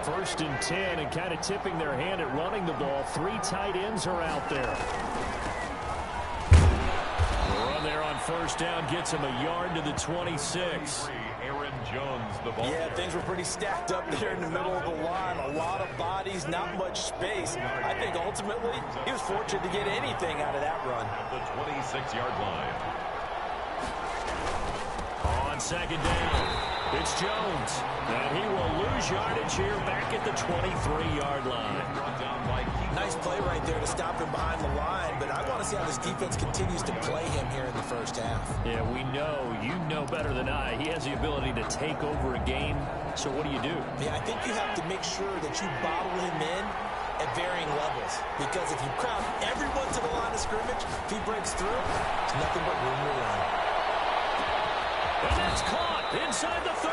1st and 10, and kind of tipping their hand at running the ball. 3 tight ends are out there. The run there on 1st down gets him a yard to the 26. Yeah, things were pretty stacked up there in the middle of the line. A lot of bodies, not much space. I think ultimately he was fortunate to get anything out of that run. At the 26-yard line. On 2nd down, it's Jones. And he will lose yardage here back at the 23-yard line. Nice play right there to stop him behind the line, but I want to see how this defense continues to play him here in the first half. Yeah, we know. You know better than I. He has the ability to take over a game. So what do you do? Yeah, I think you have to make sure that you bottle him in at varying levels. Because if you crowd everyone to the line of scrimmage, if he breaks through, it's nothing but room to run. And that's caught inside the 30.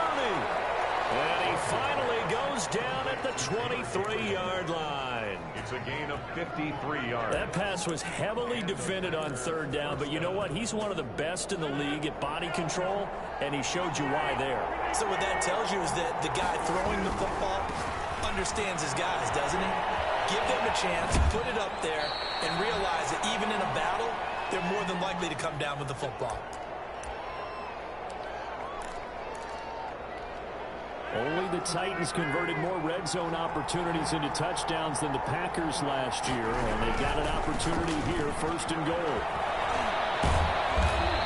And he finally goes down at the 23-yard line. It's a gain of 53 yards. That pass was heavily defended on 3rd down, but you know what? He's one of the best in the league at body control, and he showed you why there. So what that tells you is that the guy throwing the football understands his guys, doesn't he? Give them a chance, put it up there, and realize that even in a battle, they're more than likely to come down with the football. Only the Titans converted more red zone opportunities into touchdowns than the Packers last year, and they've got an opportunity here, 1st and goal.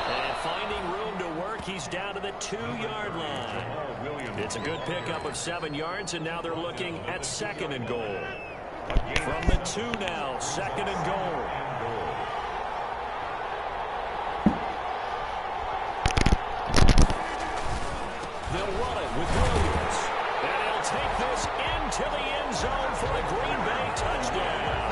And finding room to work, he's down to the 2-yard line. It's a good pickup of 7 yards, and now they're looking at 2nd and goal. From the 2 now, 2nd and goal. They'll run it with Williams. And he'll take this into the end zone for a Green Bay touchdown.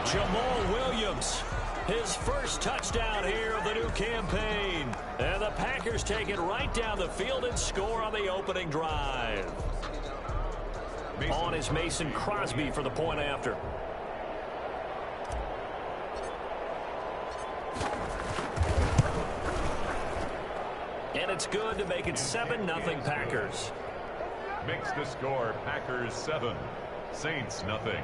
Jamal Williams, his first touchdown here of the new campaign. And the Packers take it right down the field and score on the opening drive. On is Mason Crosby for the point after. And it's good to make it 7-0 Packers. Makes the score Packers 7, Saints nothing.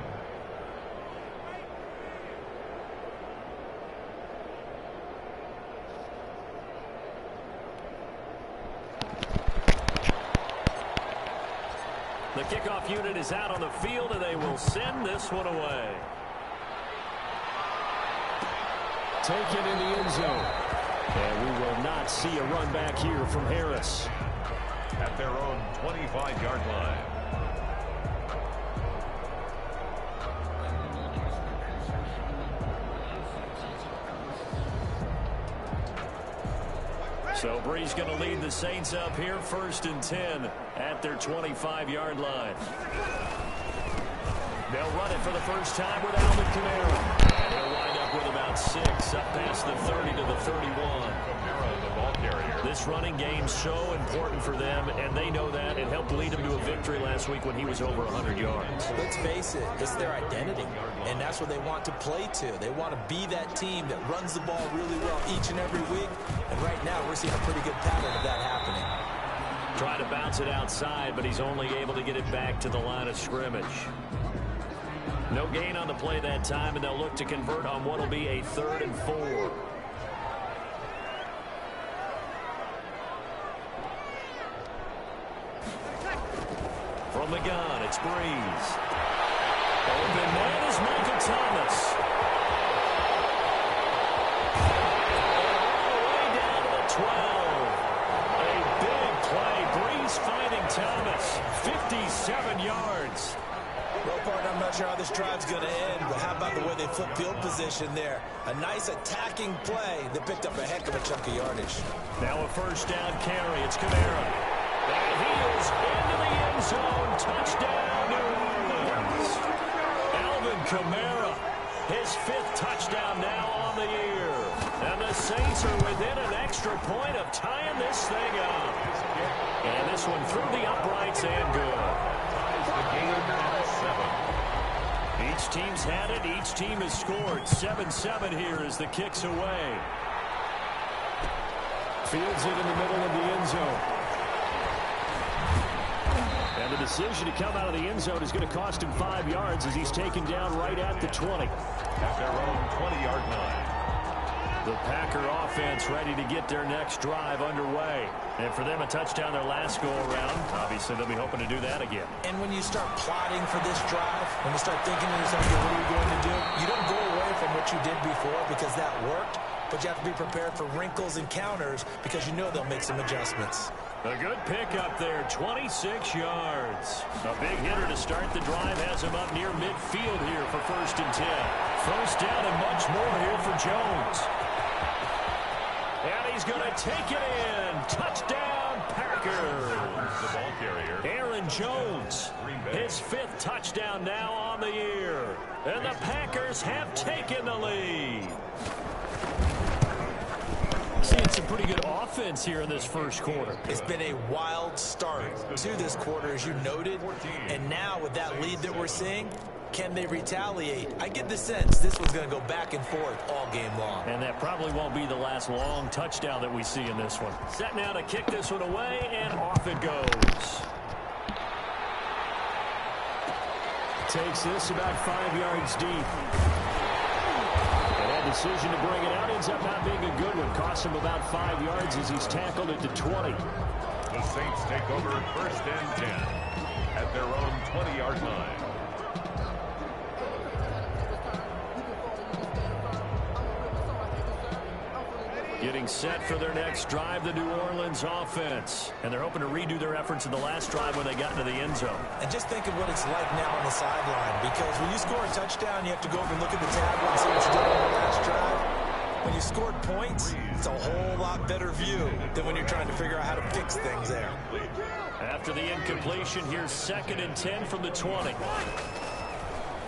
The kickoff unit is out on the field, and they will send this one away. Taken in the end zone. And we will not see a run back here from Harris. At their own 25-yard line. So Bree's going to lead the Saints up here, 1st and 10 at their 25-yard line. They'll run it for the first time with Alvin Kamara. And they'll wind up with about 6 up past the 30 to the 31. Kamara, the ball carrier. This running game so important for them, and they know that. It helped lead them to a victory last week when he was over 100 yards. Let's face it, it's their identity, and that's what they want to play to. They want to be that team that runs the ball really well each and every week, and right now we're seeing a pretty good pattern of that happening. Trying to bounce it outside, but he's only able to get it back to the line of scrimmage. No gain on the play that time, and they'll look to convert on what will be a 3rd and 4. From the gun, it's Breeze. Open man is Michael Thomas. All the way down to the 12. A big play. Breeze finding Thomas. 57 yards. Well, partner, I'm not sure how this drive's going to end, but how about the way they flip field position there? A nice attacking play that picked up a heck of a chunk of yardage. Now a 1st down carry. It's Kamara. And he is into the end zone. Touchdown, New Orleans. Alvin Kamara, his 5th touchdown now on the year. And the Saints are within an extra point of tying this thing up. And this one through the uprights and good. The game at 7. Each team's had it. Each team has scored. 7-7 here as the kick's away. Fields it in the middle of the end zone. And And the decision to come out of the end zone is going to cost him 5 yards as he's taken down right at the 20. At their own 20-yard line. The Packer offense ready to get their next drive underway. And for them, a touchdown their last go-around. Obviously, they'll be hoping to do that again. And when you start plotting for this drive, when you start thinking to yourself, what are you going to do? You don't go away from what you did before because that worked, but you have to be prepared for wrinkles and counters because you know they'll make some adjustments. A good pickup there, 26 yards. A big hitter to start the drive has him up near midfield here for 1st and 10. First down and much more here for Jones. And he's going to take it in. Touchdown, Packers. The ball carrier. Aaron Jones, his 5th touchdown now on the year. And the Packers have taken the lead. Seeing some pretty good offense here in this first quarter. It's been a wild start to this quarter, as you noted. And now with that lead that we're seeing, can they retaliate? I get the sense this one's going to go back and forth all game long. And that probably won't be the last long touchdown that we see in this one. Set now to kick this one away, and off it goes. Takes this about 5 yards deep. And that decision to bring it out ends up not being a good one. Costs him about 5 yards as he's tackled at the 20. The Saints take over 1st and 10 at their own 20-yard line. Getting set for their next drive, the New Orleans offense. And they're hoping to redo their efforts in the last drive when they got into the end zone. And just think of what it's like now on the sideline. Because when you score a touchdown, you have to go over and look at the tablet and see what you did on the last drive. When you scored points, it's a whole lot better view than when you're trying to figure out how to fix things there. After the incompletion, here's 2nd and 10 from the 20.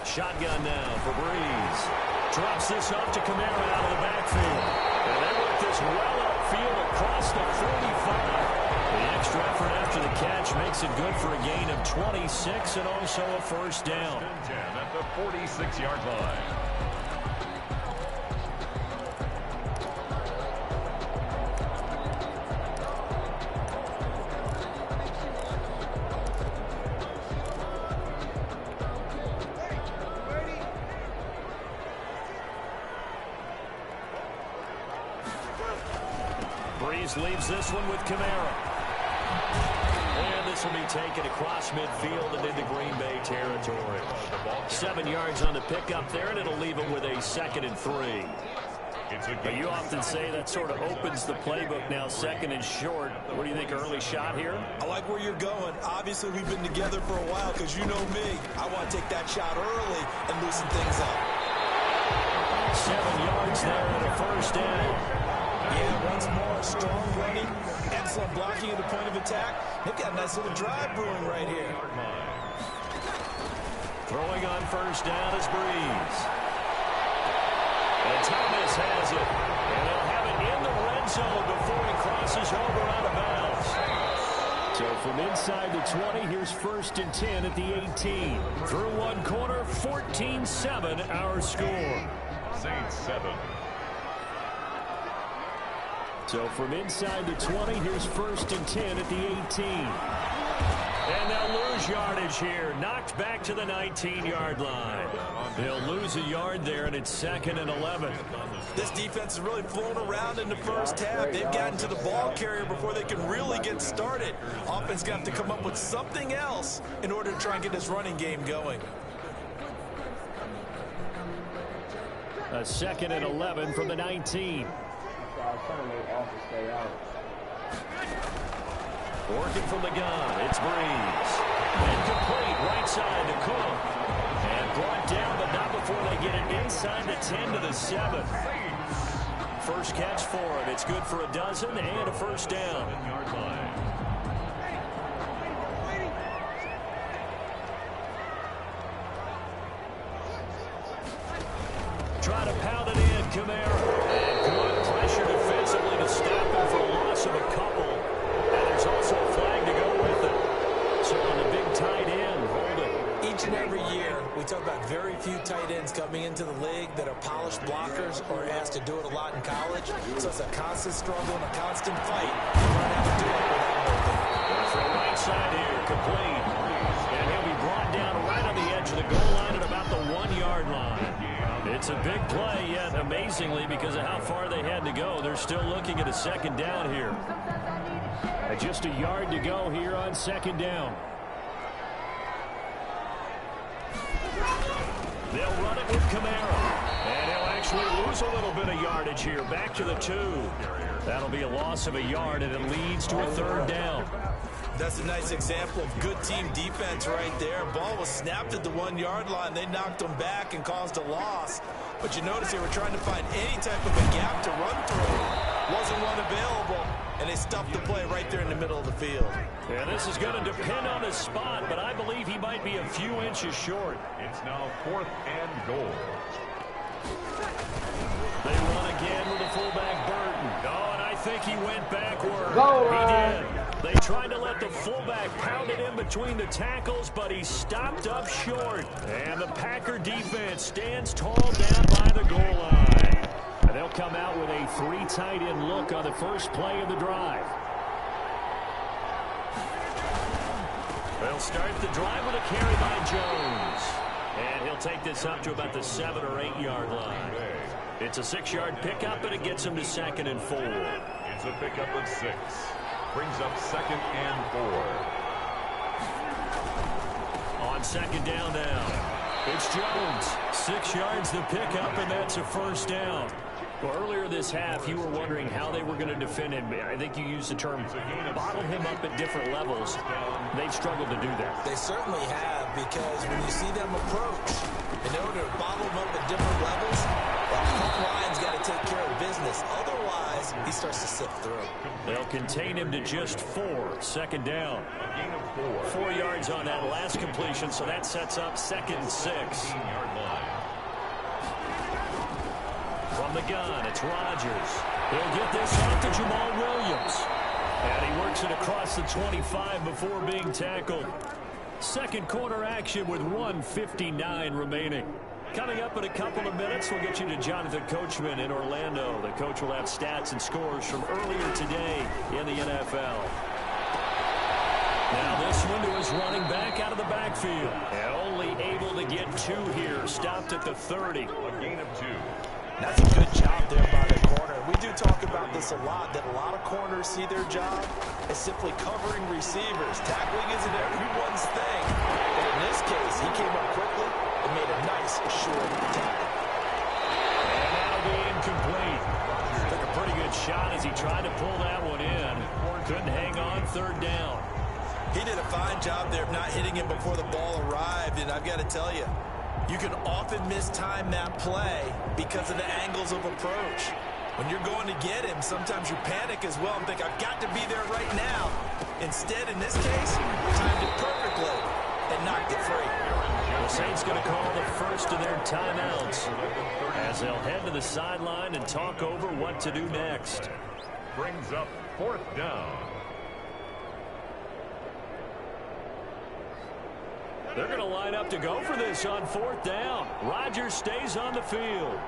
Shotgun now for Breeze. Drops this off to Kamara out of the backfield. And they work this well upfield across the 45. The extra effort after the catch makes it good for a gain of 26 and also a 1st down. 10 at the 46-yard line. Breeze leaves this one with Kamara. And this will be taken across midfield and into Green Bay territory. 7 yards on the pickup there, and it'll leave it with a 2nd and 3. But you often say that sort of opens the playbook now, 2nd and short. What do you think, early shot here? I like where you're going. Obviously, we've been together for a while because you know me. I want to take that shot early and loosen things up. 7 yards there and a 1st down. Yeah, once more, strong running, excellent blocking at the point of attack. They've got a nice little drive brewing right here. Throwing on 1st down is Breeze. And Thomas has it. And they'll have it in the red zone before he crosses over out of bounds. So from inside the 20, here's 1st and 10 at the 18. Through one quarter, 14-7 our score. Saints 7. So from inside the 20, here's 1st and 10 at the 18. And they'll lose yardage here. Knocked back to the 19-yard line. They'll lose a yard there, and it's 2nd and 11. This defense has really flown around in the first half. They've gotten to the ball carrier before they can really get started. Offense got to come up with something else in order to try and get this running game going. A 2nd and 11 from the 19. Working from the gun, it's Breeze. Incomplete, right side to Cook. And brought down, but not before they get it inside the 10 to the 7. First catch for him. It's good for a dozen and a 1st down. Try to pound it in, Kamara. And good pressure defensively to stop him for a loss of a couple. And there's also a flag to go with it. So on the big tight end, hold it. Each and every year, we talk about very few tight ends coming into the league that are polished blockers or asked to do it a lot in college. So it's a constant struggle and a constant fight to learn how to do it without open. From right side here, complete. to the goal line at about the 1-yard line. It's a big play, yet amazingly, because of how far they had to go, they're still looking at a second down here. Just a yard to go here on second down. They'll run it with Kamara. And he'll actually lose a little bit of yardage here. Back to the 2. That'll be a loss of a yard, and it leads to a third down. That's a nice example of good team defense right there. Ball was snapped at the 1-yard line. They knocked them back and caused a loss. But you notice they were trying to find any type of a gap to run through. Wasn't one available, and they stuffed the play right there in the middle of the field. Yeah, this is going to depend on his spot, but I believe he might be a few inches short. It's now 4th and goal. They run again with the fullback Burton. Oh, and I think he went backward. He did. They tried to let the fullback pound it in between the tackles, but he stopped up short. And the Packer defense stands tall down by the goal line. And they'll come out with a 3 tight end look on the first play of the drive. They'll start the drive with a carry by Jones. And he'll take this up to about the 7 or 8 yard line. It's a 6-yard pickup, and it gets him to 2nd and 4. It's a pickup of 6. Brings up 2nd and 4. On second down now, it's Jones. 6 yards the pickup, and that's a first down. Well, earlier this half, you were wondering how they were going to defend him. I think you used the term bottle him up at different levels. They've struggled to do that. They certainly have, because when you see them approach, in order to bottle them up at different levels, the front line's got to take care of business. Otherwise, he starts to sift through. They'll contain him to just 4. Second down. A gain of 4. 4 yards on that last completion, so that sets up 2nd and 6. 15-yard line. From the gun, it's Rodgers. He'll get this off to Jamal Williams. And he works it across the 25 before being tackled. Second quarter action with 1:59 remaining. Coming up in a couple of minutes, we'll get you to Jonathan Coachman in Orlando. The coach will have stats and scores from earlier today in the NFL. Now this one to his running back out of the backfield. And only able to get 2 here. Stopped at the 30. A gain of 2. That's a good job there by the corner. We do talk about this a lot, that a lot of corners see their job as simply covering receivers. Tackling isn't everyone's thing. But in this case, he came up quickly and made a nice, short tackle. And that'll be incomplete. Took a pretty good shot as he tried to pull that one in. Couldn't hang on. Third down. He did a fine job there of not hitting him before the ball arrived, and I've got to tell you, you can often mistime that play because of the angles of approach. When you're going to get him, sometimes you panic as well and think, I've got to be there right now. Instead, in this case, timed it perfectly and knocked it free. The Saints going to call the first of their timeouts as they'll head to the sideline and talk over what to do next. Brings up 4th down. They're going to line up to go for this on 4th down. Rodgers stays on the field.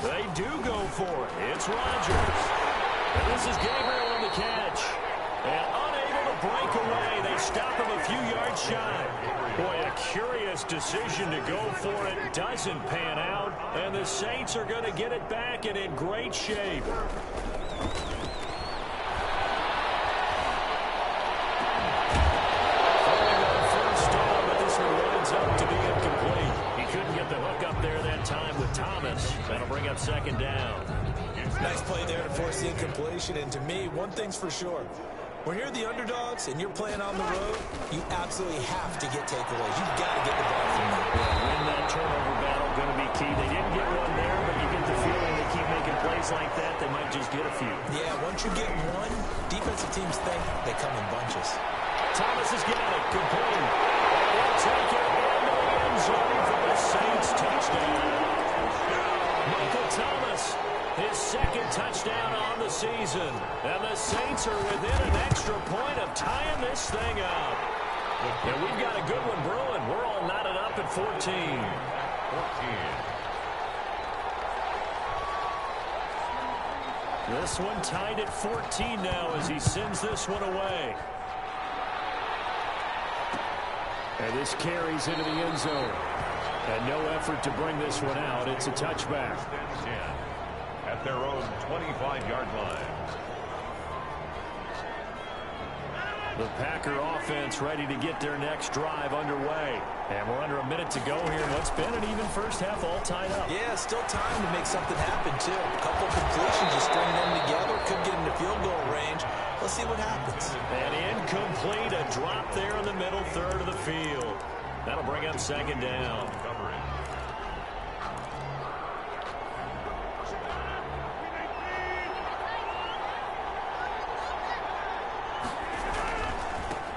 They do go for it. It's Rodgers. And this is Gabriel on the catch. And unable to break away. They stop him a few yards shy. Boy, a curious decision to go for it. Doesn't pan out. And the Saints are going to get it back and in great shape. That'll bring up 2nd down. Nice play there to force the incompletion. And to me, one thing's for sure. When you're the underdogs and you're playing on the road, you absolutely have to get takeaways. You've got to get the ball from them. Win that turnover battle, going to be key. They didn't get one there, but you get the feeling they keep making plays like that, they might just get a few. Yeah, once you get one, defensive teams think they come in bunches. Thomas has got it. Complete. They'll take it into the end zone for the Saints touchdown. Michael Thomas, his 2nd touchdown on the season. And the Saints are within an extra point of tying this thing up. And we've got a good one brewing. We're all knotted up at 14. 14. This one tied at 14 now as he sends this one away. And this carries into the end zone. And no effort to bring this one out. It's a touchback. At their own 25-yard line. The Packer offense ready to get their next drive underway. And we're under a minute to go here in what's been an even first half, all tied up. Yeah, still time to make something happen, too. A couple completions, you string them together, could get into field goal range. Let's see what happens. And incomplete, a drop there in the middle third of the field. That'll bring up second down.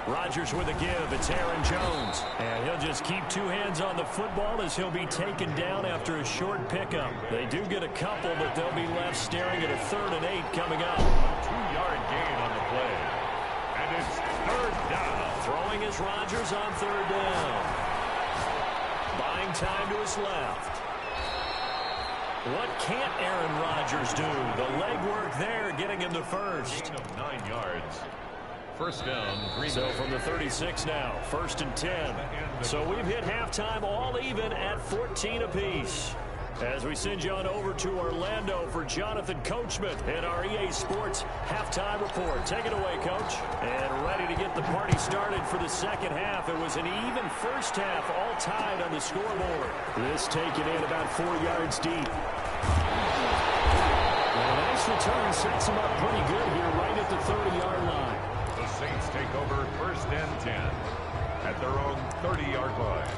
Rodgers with a give. It's Aaron Jones. And he'll just keep two hands on the football as he'll be taken down after a short pickup. They do get a couple, but they'll be left staring at a 3rd and 8 coming up. 2-yard gain on the play. And it's 3rd down. Throwing is Rodgers on 3rd down. Buying time to his left. What can't Aaron Rodgers do? The legwork there getting him to first. Gain of 9 yards. First down, Green Bay. So from the 36 now, 1st and 10. So we've hit halftime all even at 14 apiece. As we send you on over to Orlando for Jonathan Coachman and our EA Sports halftime report. Take it away, Coach. And ready to get the party started for the second half. It was an even first half, all tied on the scoreboard. This taken in about 4 yards deep. And a nice return sets him up pretty good here right at the 30-yard line. The Saints take over 1st and 10 at their own 30-yard line.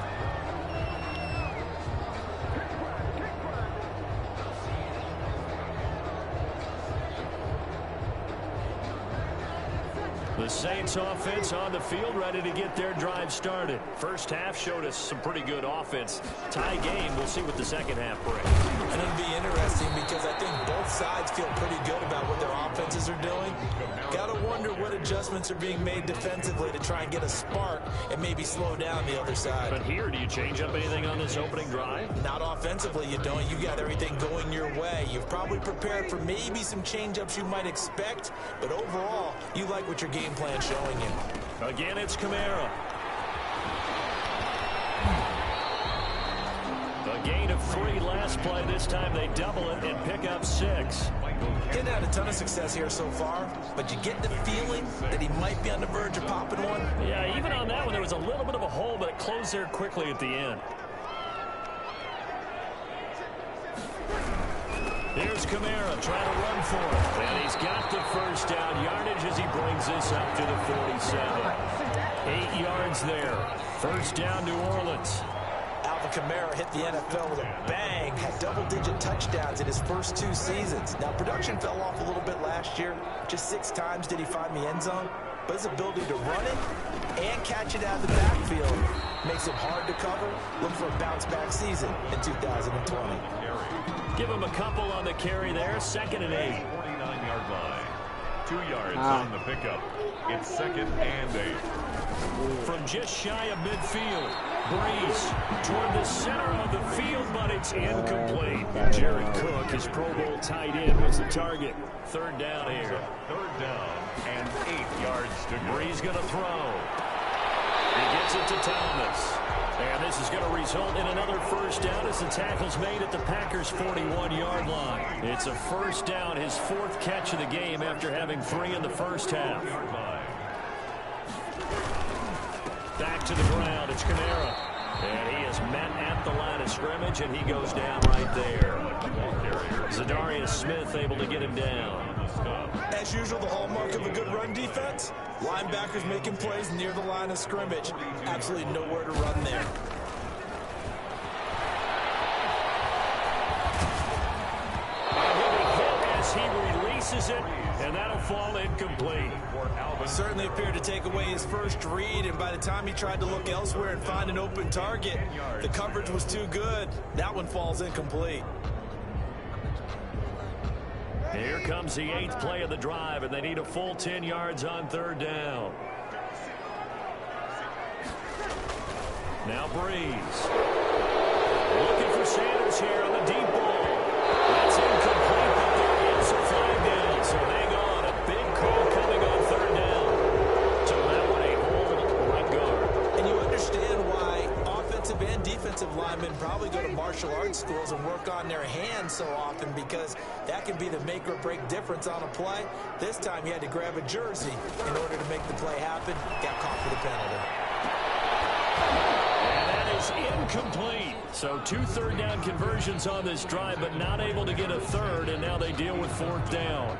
The Saints offense on the field ready to get their drive started. First half showed us some pretty good offense. Tie game. We'll see what the second half brings. And it'll be interesting because I think both sides feel pretty good about what their offenses are doing. Got to wonder what adjustments are being made defensively to try and get a spark and maybe slow down the other side. But here, do you change up anything on this opening drive? Not offensively, you don't. You got everything going your way. You've probably prepared for maybe some change-ups you might expect, but overall, you like what your game plan showing you. Again, it's Kamara. A gain of 3 last play. This time they double it and pick up 6. Didn't have a ton of success here so far, but you get the feeling that he might be on the verge of popping one. Yeah, even on that one, there was a little bit of a hole, but it closed there quickly at the end. Here's Kamara trying to run for it. And he's got the first down yardage as he brings this up to the 47. 8 yards there. First down, New Orleans. Alvin Kamara hit the NFL with a bang, had double-digit touchdowns in his first 2 seasons. Now, production fell off a little bit last year. Just 6 times did he find the end zone. But his ability to run it and catch it out of the backfield makes him hard to cover. Look for a bounce-back season in 2020. Give him a couple on the carry there. 2nd and 8. 49-yard line. 2 yards on the pickup. It's 2nd and 8. From just shy of midfield. Breeze toward the center of the field, but it's incomplete. Jared Cook, his Pro Bowl tight end, was the target. 3rd down here. 3rd down and 8 yards to go. Breeze going to throw. He gets it to Thomas. And this is going to result in another first down as the tackle's made at the Packers' 41-yard line. It's a first down, his 4th catch of the game after having 3 in the first half. Back to the ground, it's Kamara. And he is met at the line of scrimmage, and he goes down right there. Zadarius Smith able to get him down. As usual, the hallmark of a good run defense, linebackers making plays near the line of scrimmage. Absolutely nowhere to run there. As he releases it, and that'll fall incomplete. Certainly appeared to take away his first read, and by the time he tried to look elsewhere and find an open target, the coverage was too good. That one falls incomplete. Here comes the 8th play of the drive, and they need a full 10 yards on 3rd down. Now Breeze. Looking for Sanders here on the deep ball. That's incomplete, but there is a flag down, so hang on. A big call coming on 3rd down. So that one a hold right guard. And you understand martial arts schools and work on their hands so often, because that can be the make or break difference on a play. This time he had to grab a jersey in order to make the play happen. Got caught for the penalty. And that is incomplete. So 2 third-down conversions on this drive, but not able to get a third, and now they deal with 4th down.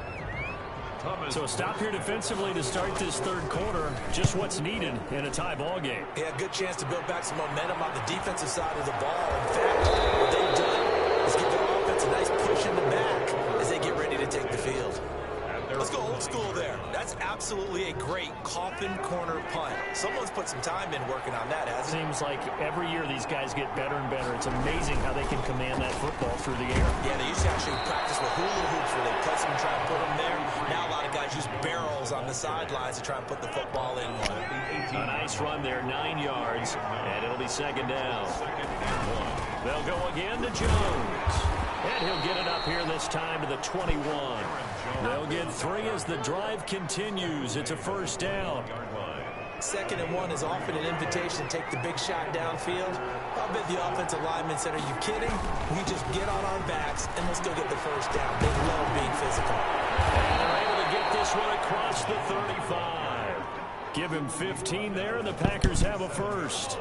So a stop here defensively to start this third quarter. Just what's needed in a tie ball game. Yeah, good chance to build back some momentum on the defensive side of the ball. In fact, what they've done is give their offense a nice push in the back as they get ready to take the field. Let's go old school there. That's absolutely a great coffin corner punt. Someone's put some time in working on that, hasn't it? Seems like every year these guys get better and better. It's amazing how they can command that football through the air. Yeah, they used to actually practice with hula hoops where they place them and try and put them there. Now a lot of guys use barrels on the sidelines to try and put the football in one. A nice run there, 9 yards, and it'll be 2nd down. They'll go again to Jones. And he'll get it up here this time to the 21. They'll get 3 as the drive continues. It's a 1st down. 2nd and 1 is often an invitation to take the big shot downfield. I'll bet the offensive linemen said, are you kidding? We just get on our backs and we'll still get the 1st down. They love being physical. And they're able to get this one across the 35. Give him 15 there, and the Packers have a 1st.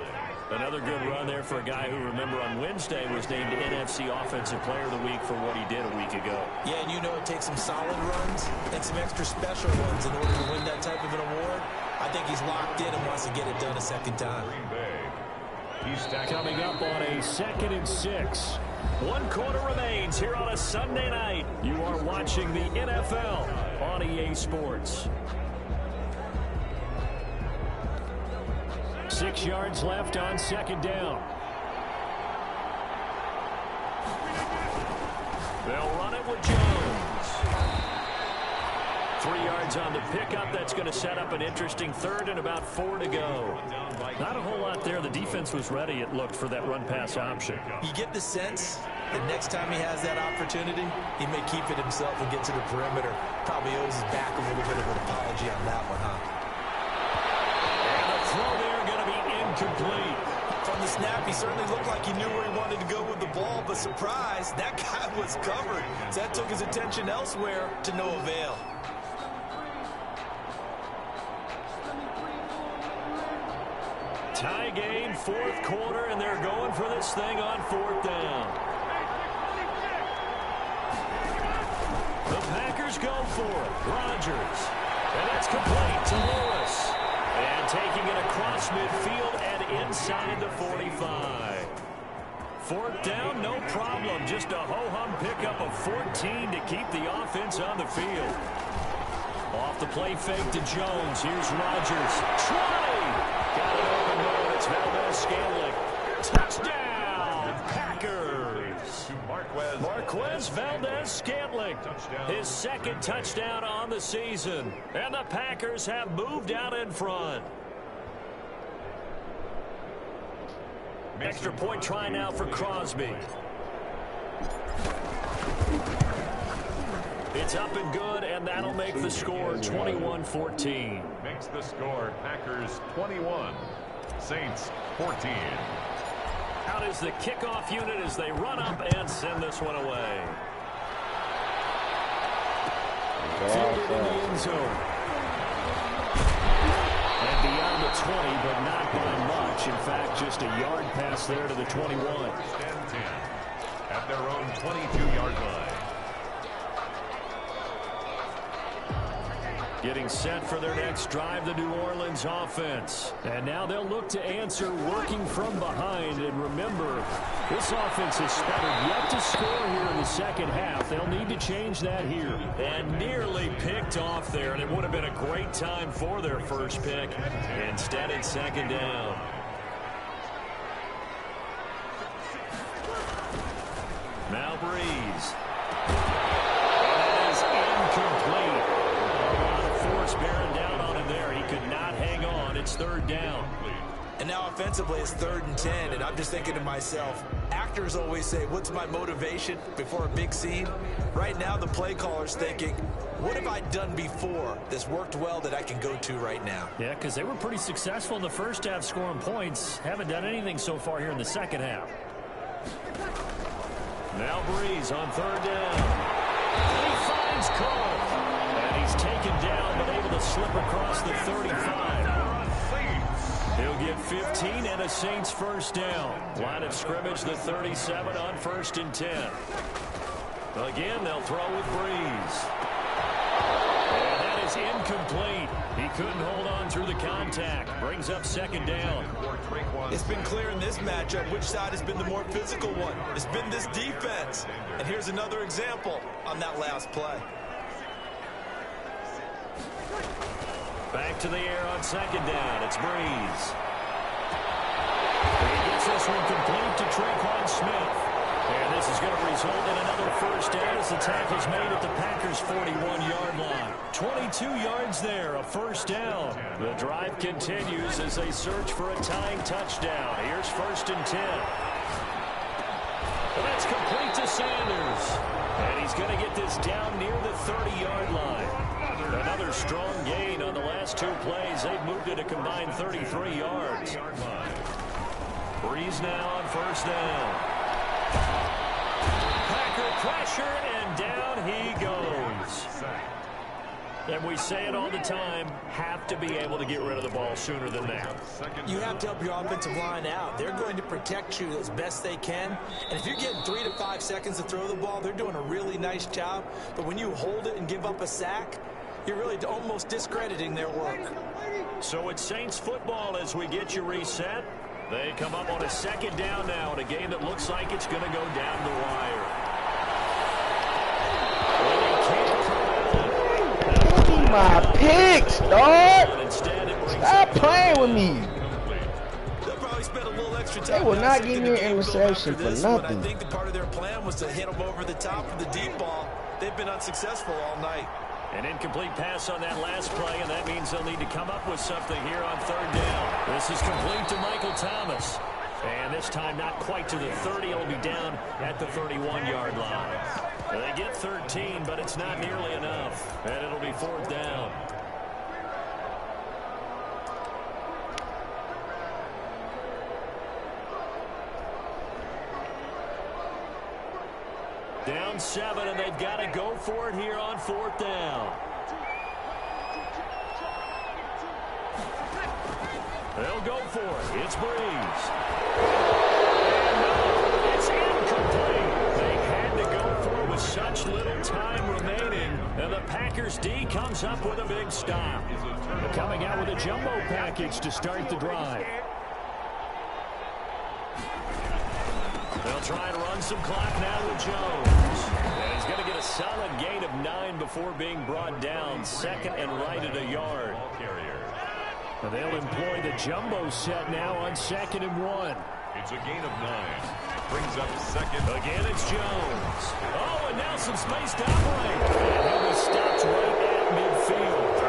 Another good run there for a guy who, remember, on Wednesday was named NFC Offensive Player of the Week for what he did a week ago. Yeah, and you know it takes some solid runs and some extra special ones in order to win that type of an award. I think he's locked in and wants to get it done a 2nd time. Coming up on a 2nd and 6. 1 quarter remains here on a Sunday night. You are watching the NFL on EA Sports. 6 yards left on 2nd down. They'll run it with Jones. 3 yards on the pickup. That's going to set up an interesting 3rd and about 4 to go. Not a whole lot there. The defense was ready, it looked, for that run-pass option. You get the sense that next time he has that opportunity, he may keep it himself and get to the perimeter. Probably owes his back a little bit of an apology on that one, huh? And the throw there going to be incomplete. From the snap, he certainly looked like he knew where he wanted to go with the ball, but surprise, that guy was covered. So that took his attention elsewhere to no avail. Tie game, 4th quarter, and they're going for this thing on 4th down. The Packers go for it. Rodgers. And that's complete to Lewis. And taking it across midfield and inside the 45. 4th down, no problem. Just a ho-hum pickup of 14 to keep the offense on the field. Off the play fake to Jones. Here's Rodgers. 20! Got it open there. It's Valdez-Scantling. Touchdown, Packers. Marquez Valdez-Scantling. His 2nd touchdown on the season. And the Packers have moved out in front. Extra point try now for Crosby. It's up and good, and that'll make the score 21-14. Makes the score Packers 21, Saints 14. Out is the kickoff unit as they run up and send this one away. Fielded in the end zone. And beyond the 20, but not by much. In fact, just a yard pass there to the 21. And 10 at their own 22-yard line. Getting set for their next drive, the New Orleans offense. And now they'll look to answer working from behind. And remember, this offense has sputtered yet to score here in the 2nd half. They'll need to change that here. And nearly picked off there. And it would have been a great time for their first pick. Instead, it's 2nd down. Now Breeze. That is incomplete. Bearing down on him there. He could not hang on. It's 3rd down. And now offensively it's 3rd and 10, and I'm just thinking to myself, actors always say, what's my motivation before a big scene? Right now the play caller's thinking, what have I done before that's worked well that I can go to right now? Yeah, because they were pretty successful in the first half scoring points. Haven't done anything so far here in the 2nd half. Now Breeze on third down. He finds Cole. And he's taken down, but able to slip across the 35. He'll get 15 and a Saints first down. Line of scrimmage, the 37 on 1st and 10. Again, they'll throw with Breeze. And that is incomplete. He couldn't hold on through the contact. Brings up 2nd down. It's been clear in this matchup which side has been the more physical one. It's been this defense. And here's another example on that last play. Back to the air on 2nd down. It's Breeze. He gets this one complete to Tre'Quan Smith. And this is going to result in another first down as the tackle's made at the Packers' 41-yard line. 22 yards there, a first down. The drive continues as they search for a tying touchdown. Here's 1st and 10. And that's complete to Sanders. And he's going to get this down near the 30-yard line. Another strong gain on the last 2 plays. They've moved it a combined 33 yards. Breeze now on 1st down. Packer pressure, and down he goes. And we say it all the time, have to be able to get rid of the ball sooner than that. You have to help your offensive line out. They're going to protect you as best they can. And if you're getting 3 to 5 seconds to throw the ball, they're doing a really nice job. But when you hold it and give up a sack, you're really almost discrediting their work. So it's Saints football as we get you reset. They come up on a 2nd down now in a game that looks like it's going to go down the wire. Give me my picks, dog. Stop playing with me. They'll probably spend a little extra time. They will not give me an interception for nothing. I think the part of their plan was to hit them over the top of the deep ball. They've been unsuccessful all night. An incomplete pass on that last play, and that means they'll need to come up with something here on 3rd down. This is complete to Michael Thomas. And this time not quite to the 30. It'll be down at the 31-yard line. They get 13, but it's not nearly enough. And it'll be 4th down. Down 7, and they've got to go for it here on 4th down. They'll go for it. It's Breeze. And no, it's incomplete. They had to go for it with such little time remaining. And the Packers D comes up with a big stop. Coming out with a jumbo package to start the drive. They'll try and run some clock now with Jones. And he's going to get a solid gain of 9 before being brought down. 2nd and right at a yard. And they'll employ the jumbo set now on 2nd and 1. It's a gain of 9. Brings up 2nd. Again, it's Jones. Oh, and now some space to operate. And he'll be stopped right at midfield.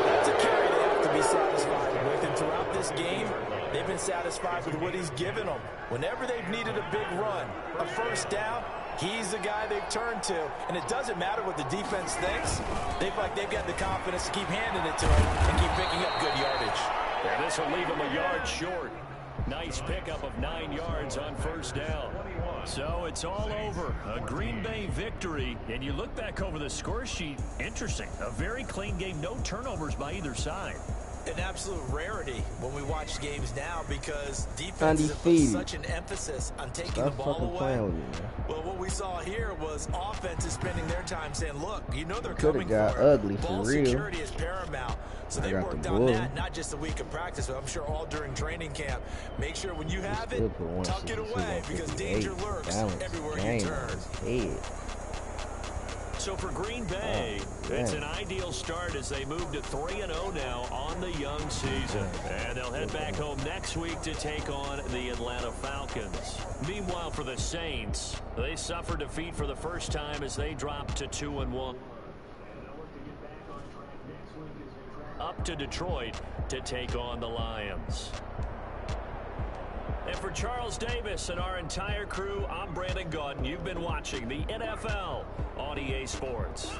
That's a carry they have to be satisfied with. And throughout this game, they've been satisfied with what he's given them. Whenever they've needed a big run, a first down, he's the guy they've turned to. And it doesn't matter what the defense thinks. They've got the confidence to keep handing it to him and keep picking up good yardage. And this will leave him a yard short. Nice pickup of 9 yards on 1st down. So it's all over. A Green Bay victory. And you look back over the score sheet. Interesting. A very clean game. No turnovers by either side. An absolute rarity when we watch games now because defenses have put such an emphasis on taking the ball away. Well, what we saw here was offenses spending their time saying, look, you know they're coming for it. Ugly ball for real. Security is paramount. So they worked on that, not just a week of practice, but I'm sure all during training camp. Make sure when you have it, tuck it away because danger lurks everywhere you turn. So for Green Bay, it's an ideal start as they move to 3-0 now on the young season. And they'll head back home next week to take on the Atlanta Falcons. Meanwhile, for the Saints, they suffered defeat for the first time as they dropped to 2-1. Up to Detroit to take on the Lions. And for Charles Davis and our entire crew, I'm Brandon Gaudin. You've been watching the NFL on EA Sports.